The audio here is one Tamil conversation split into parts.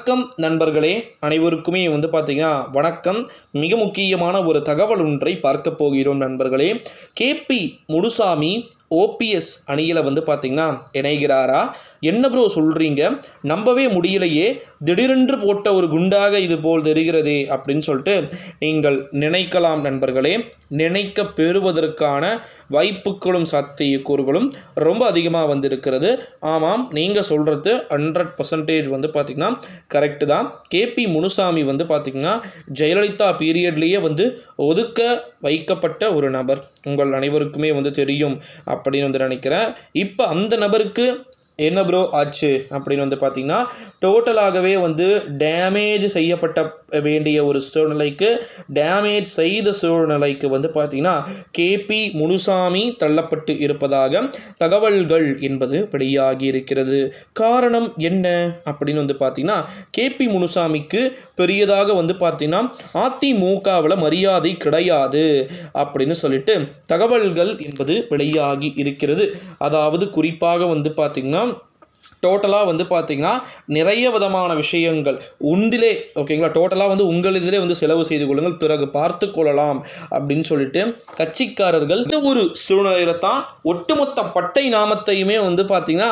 வணக்கம் நண்பர்களே, அனைவருக்குமே பார்த்தீங்கன்னா வணக்கம். மிக முக்கியமான ஒரு தகவல் ஒன்றை பார்க்க போகிறோம் நண்பர்களே. கேபி முனுசாமி ஓபிஎஸ் அணியில் பார்த்தீங்கன்னா இணைகிறாரா? என்ன ப்ரோ சொல்கிறீங்க, நம்பவே முடியலையே, திடீரென்று போட்ட ஒரு குண்டாக இது போல் தெரிகிறதே அப்படின்னு சொல்லிட்டு நீங்கள் நினைக்கலாம் நண்பர்களே. நினைக்க பெறுவதற்கான வாய்ப்புகளும் சாத்தியக்கூறுகளும் ரொம்ப அதிகமாக வந்திருக்கிறது. ஆமாம், நீங்கள் சொல்கிறது 100% பார்த்தீங்கன்னா கரெக்டு தான். கேபி முனுசாமி பார்த்தீங்கன்னா ஜெயலலிதா பீரியட்லேயே ஒதுக்க வைக்கப்பட்ட ஒரு நபர், உங்கள் அனைவருக்குமே தெரியும் அப்படின்னு நினைக்கிறேன். இப்போ அந்த நபருக்கு என்ன ப்ரோ ஆச்சு அப்படின்னு பார்த்தீங்கன்னா டோட்டலாகவே டேமேஜ் செய்யப்பட்ட வேண்டிய ஒரு சூழ்நிலைக்கு, டேமேஜ் செய்த சூழ்நிலைக்கு பார்த்தீங்கன்னா கேபி முனுசாமி தள்ளப்பட்டு இருப்பதாக தகவல்கள் என்பது வெளியாகி இருக்கிறது. காரணம் என்ன அப்படின்னு பார்த்தீங்கன்னா கேபி முனுசாமிக்கு பெரியதாக பார்த்தீங்கன்னா அதிமுகவில் மரியாதை கிடையாது அப்படின்னு சொல்லிட்டு தகவல்கள் என்பது வெளியாகி இருக்கிறது. அதாவது குறிப்பாக பார்த்தீங்கன்னா டோட்டலாக பார்த்தீங்கன்னா நிறைய விதமான விஷயங்கள் உண்டிலே ஓகேங்களா, டோட்டலாக உங்கள் இதிலே செலவு செய்து கொள்ளுங்கள், பிறகு பார்த்து கொள்ளலாம் அப்படின்னு சொல்லிட்டு கட்சிக்காரர்கள் இந்த ஒரு சூழ்நிலையில தான் ஒட்டுமொத்த பட்டை நாமத்தையுமே பார்த்தீங்கன்னா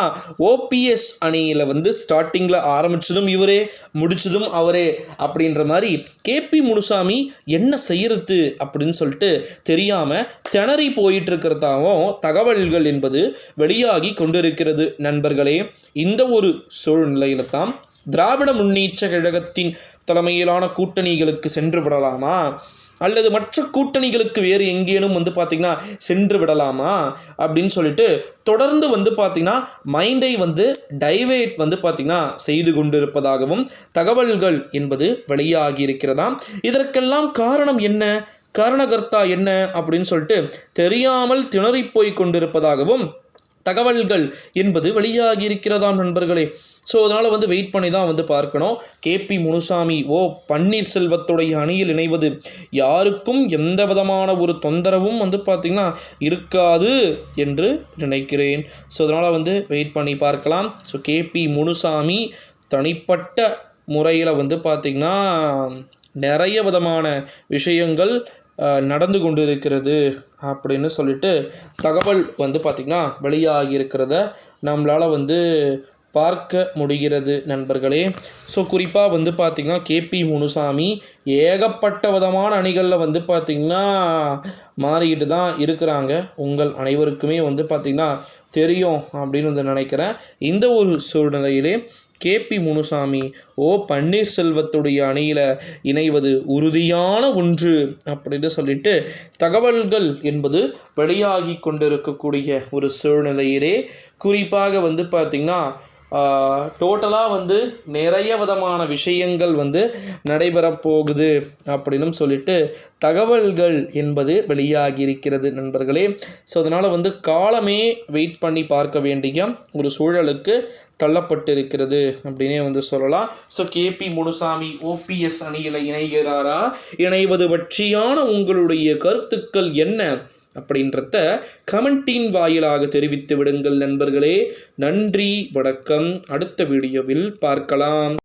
ஓபிஎஸ் அணியில் ஸ்டார்டிங்கில் ஆரம்பித்ததும் இவரே, முடிச்சதும் அவரே அப்படின்ற மாதிரி கேபி முனுசாமி என்ன செய்யறது அப்படின்னு சொல்லிட்டு தெரியாமல் திணறி போயிட்டு இருக்கிறதாவும் தகவல்கள் என்பது வெளியாகி கொண்டிருக்கிறது நண்பர்களே. இந்த ஒரு சூழ்நிலையில தான் திராவிட முன்னேற்ற கழகத்தின் தலைமையிலான கூட்டணிகளுக்கு சென்று விடலாமா, அல்லது மற்ற கூட்டணிகளுக்கு வேறு எங்கேனும் பார்த்தீங்கன்னா சென்று விடலாமா அப்படின்னு சொல்லிட்டு தொடர்ந்து பார்த்தீங்கன்னா மைண்டை டைவேட் பார்த்தீங்கன்னா செய்து கொண்டிருப்பதாகவும் தகவல்கள் என்பது வெளியாகி இருக்கிறதாம். இதற்கெல்லாம் காரணம் என்ன, காரணகர்த்தா என்ன அப்படின்னு சொல்லிட்டு தெரியாமல் திணறிப்போய் கொண்டிருப்பதாகவும் தகவல்கள் என்பது வெளியாகி இருக்கிறதாம் நண்பர்களே. ஸோ அதனால் வெயிட் பண்ணி தான் பார்க்கணும். கேபி முனுசாமி பன்னீர்செல்வத்துடைய அணியில் இணைவது யாருக்கும் எந்த விதமான ஒரு தொந்தரவும் பார்த்திங்கன்னா இருக்காது என்று நினைக்கிறேன். ஸோ அதனால் வெயிட் பண்ணி பார்க்கலாம். ஸோ கேபி முனுசாமி தனிப்பட்ட முறையில் பார்த்திங்கன்னா நிறைய விதமான விஷயங்கள் நடந்து கொண்டு இருக்கிறது அப்படின்னு சொல்லிட்டு தகவல் பார்த்திங்கன்னா வெளியாகி இருக்கிறத நம்மளால் பார்க்க முடிகிறது நண்பர்களே. ஸோ குறிப்பாக பார்த்திங்கன்னா கேபி முனுசாமி ஏகப்பட்ட விதமான அணிகளில் பார்த்திங்கன்னா மாறிக்கிட்டு தான் இருக்கிறாங்க. உங்கள் அனைவருக்குமே பார்த்திங்கன்னா தெரியும் அப்படின்னு நினைக்கிறேன். இந்த ஒரு சூழ்நிலையிலே கேபி முனுசாமி பன்னீர்செல்வத்துடைய அணியில் இணைவது உறுதியான ஒன்று அப்படின்னு சொல்லிட்டு தகவல்கள் என்பது வெளியாகி கொண்டிருக்கக்கூடிய ஒரு சூழ்நிலையிலே குறிப்பாக பார்த்திங்கன்னா டோட்டலாக நிறைய விதமான விஷயங்கள் நடைபெறப் போகுது அப்படின்னு சொல்லிட்டு தகவல்கள் என்பது வெளியாகி இருக்கிறது நண்பர்களே. ஸோ அதனால் காலமே வெயிட் பண்ணி பார்க்க வேண்டிய ஒரு சூழலுக்கு தள்ளப்பட்டிருக்கிறது அப்படின்னே சொல்லலாம். ஸோ கேபி முனுசாமி ஓபிஎஸ் அணியில் இணைகிறாரா, இணைவது பற்றியான உங்களுடைய கருத்துக்கள் என்ன அப்படின்றத கமெண்டின் வாயிலாக தெரிவித்து விடுங்கள் நண்பர்களே. நன்றி, வணக்கம். அடுத்த வீடியோவில் பார்க்கலாம்.